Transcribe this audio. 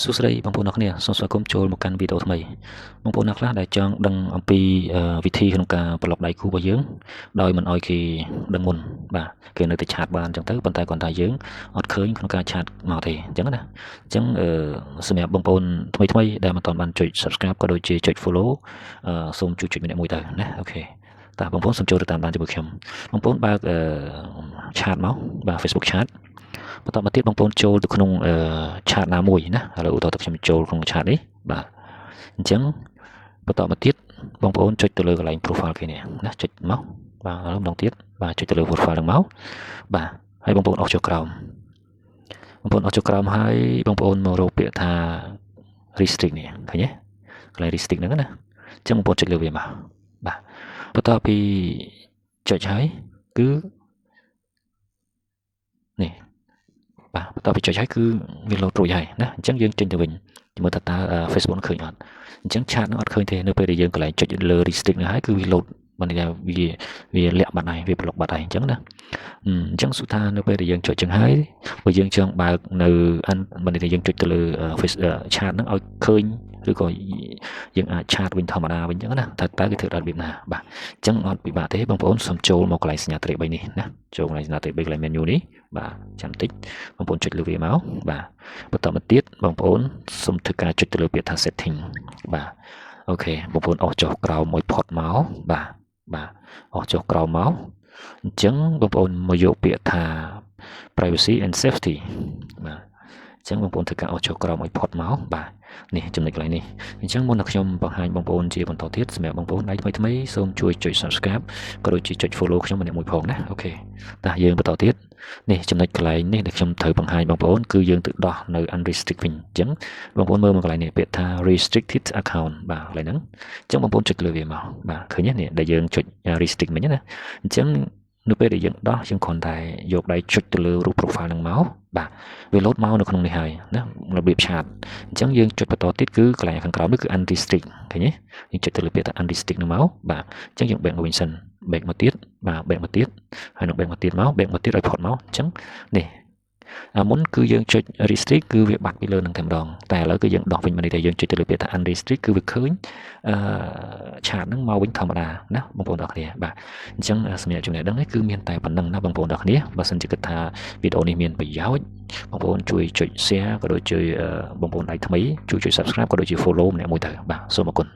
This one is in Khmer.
សួស្តីបងប្អូនអរគ្នាសូមស្វាគមន៍ចូលមកកាន់វីដេអូថ្មីបងប្អូនអ្នកខ្លះដែលចង់ដឹងអំពីវិធីក្នុងការប្លុកដៃគូរបស់យើងដោយមិនឲ្យគេដឹងមុនបាទគេនៅតែឆាតបានអញ្ចឹងទៅប៉ុន្តែគាត់ថាយើងអត់ឃើញក្នុងការឆាតមកទេអញ្ចឹងណាអញ្ចឹងសម្រាប់បងប្អូនថ្មីដែលមិនទាន់បានចុច Subscribe ក៏ដូចជាចុច Follow សូមជួយចុចម្នាក់មួយទៅណាអូខេតើបងប្អូនសូមចូលទៅតាមដានជាមួយខ្ញុំបងប្អូនបើកឆាតមកបាទ Facebook Chat បន្តមកទៀតបងប្អូនចូលទៅក្នុងឆាតណាមួយណាឥឡូវឧទាហរណ៍ទៅខ្ញុំចូលក្នុងឆាតនេះបាទអញ្ចឹងបន្តមកទៀតបងប្អូនចុចទៅលើកន្លែង profile គេនេះណាចុចមកបាទឥឡូវម្ដងទៀតបាទចុចទៅលើ profile ហ្នឹងមកបាទហើយបងប្អូនអស់ចុះក្រោមបងប្អូនអស់ចុះក្រោមហើយបងប្អូនមករកពាក្យថា restrict នេះឃើញទេកន្លែង restrict ហ្នឹងណាអញ្ចឹងបងប្អូនចុចលើវាមកបាទបន្ទាប់ពីចុចហើយគឺនេះបាទបន្ទាប់ពីចុចហើយគឺវាលោតរួចហើយណាអញ្ចឹងយើងចេញទៅវិញមើលថាតើ Facebook ឃើញអត់អញ្ចឹងឆាតនឹងអត់ឃើញទេនៅពេលដែលយើងកន្លែងចុចលើ restrict នេះហើយគឺវាលោតបានន័យថាវាលាក់បាត់ហើយវាប្លុកបាត់ហើយអញ្ចឹងណាអញ្ចឹងសួរថានៅពេលដែលយើងចុចចឹងហើយបើយើងចង់បើកនៅបានន័យថាយើងចុចទៅលើ ឆាតហ្នឹងឲ្យឃើញឬក៏យើងអាចឆាតវិញធម្មតាវិញអញ្ចឹងណាតើគេធ្វើដល់របៀបណាបាទអញ្ចឹងអត់ពិបាកទេបងប្អូនសូមចូលមកកន្លែងសញ្ញាត្រី3នេះណាចូលកន្លែងសញ្ញាត្រី3កន្លែង menu នេះបាទចាំតិចបងប្អូនចុចលើវាមកបាទបន្តមកទៀតបងប្អូនសូមធ្វើការចុចទៅលើពាក្យថា setting បាទអូខេបងប្អូនអស់ចុះក្រោមមួយផុតមកបាទអស់ចុះក្រោមមកអញ្ចឹងបងប្អូនមកយកពាក្យថា privacy and safety បាទអញ្ចឹងបងប្អូនធ្វើការអស់ចុះក្រោមឲ្យផុតមកបាទនេះចំណុចកន្លែងនេះអញ្ចឹងមុននឹងខ្ញុំបង្ហាញបងប្អូនជាបន្តទៀតសម្រាប់បងប្អូនដៃថ្មីសូមជួយចុច Subscribe ក៏ដូចជាចុច Follow ខ្ញុំម្នាក់មួយផងណាអូខេតោះយើងបន្តទៀតនេះចំណុចកន្លែងនេះដែលខ្ញុំត្រូវបង្ហាញបងប្អូនគឺយើងទៅដោះនៅ unrestrict វិញអញ្ចឹងបងប្អូនមើលមកកន្លែងនេះពាក្យថា restricted account បាទកន្លែងហ្នឹងអញ្ចឹងបងប្អូនចុចលើវាមកបាទឃើញទេនេះដែលយើងចុច restrict មិញណាអញ្ចឹងនៅពេលដែលយើងដោះយើងគ្រាន់តែយកដៃចុចទៅលើរូប profile ហ្នឹងមកបាទវាលោតមកនៅក្នុងនេះហើយណារបៀបឆាតអញ្ចឹងយើងចុចបន្តទៀតគឺកន្លែងខាងក្រោមនេះគឺ unrestrict ឃើញទេយើងចុចទៅលើពាក្យថា unrestrict ហ្នឹងមកបាទអញ្ចឹងយើងបែកមកវិញសិនបែកមកទៀតបាទបែកមកទៀតហើយនឹងបែកមកទៀតមកបែកមកទៀតឲ្យផុតមកអញ្ចឹងនេះមុនគឺយើងចុច restrict គឺវាបាត់ពីលើនឹងតែម្ដងតែឥឡូវគឺយើងដោះវិញមកនេះតែយើងចុចទៅលើពាក្យថា unrestrict គឺវាឃើញឆាតហ្នឹងមកវិញធម្មតាណាបងប្អូនទាំងគ្នាបាទអញ្ចឹងសម្រាប់ចំណេះដឹងនេះគឺមានតែប៉ុណ្្នឹងណាបងប្អូនទាំងគ្នាបើសិនជាគិតថាវីដេអូនេះមានប្រយោជន៍បងប្អូនជួយចុច share ក៏ដូចជាបងប្អូនដៃថ្មីជួយចុច subscribe ក៏ដូចជា follow ម្នាក់មួយទៅបាទសូមអរគុណ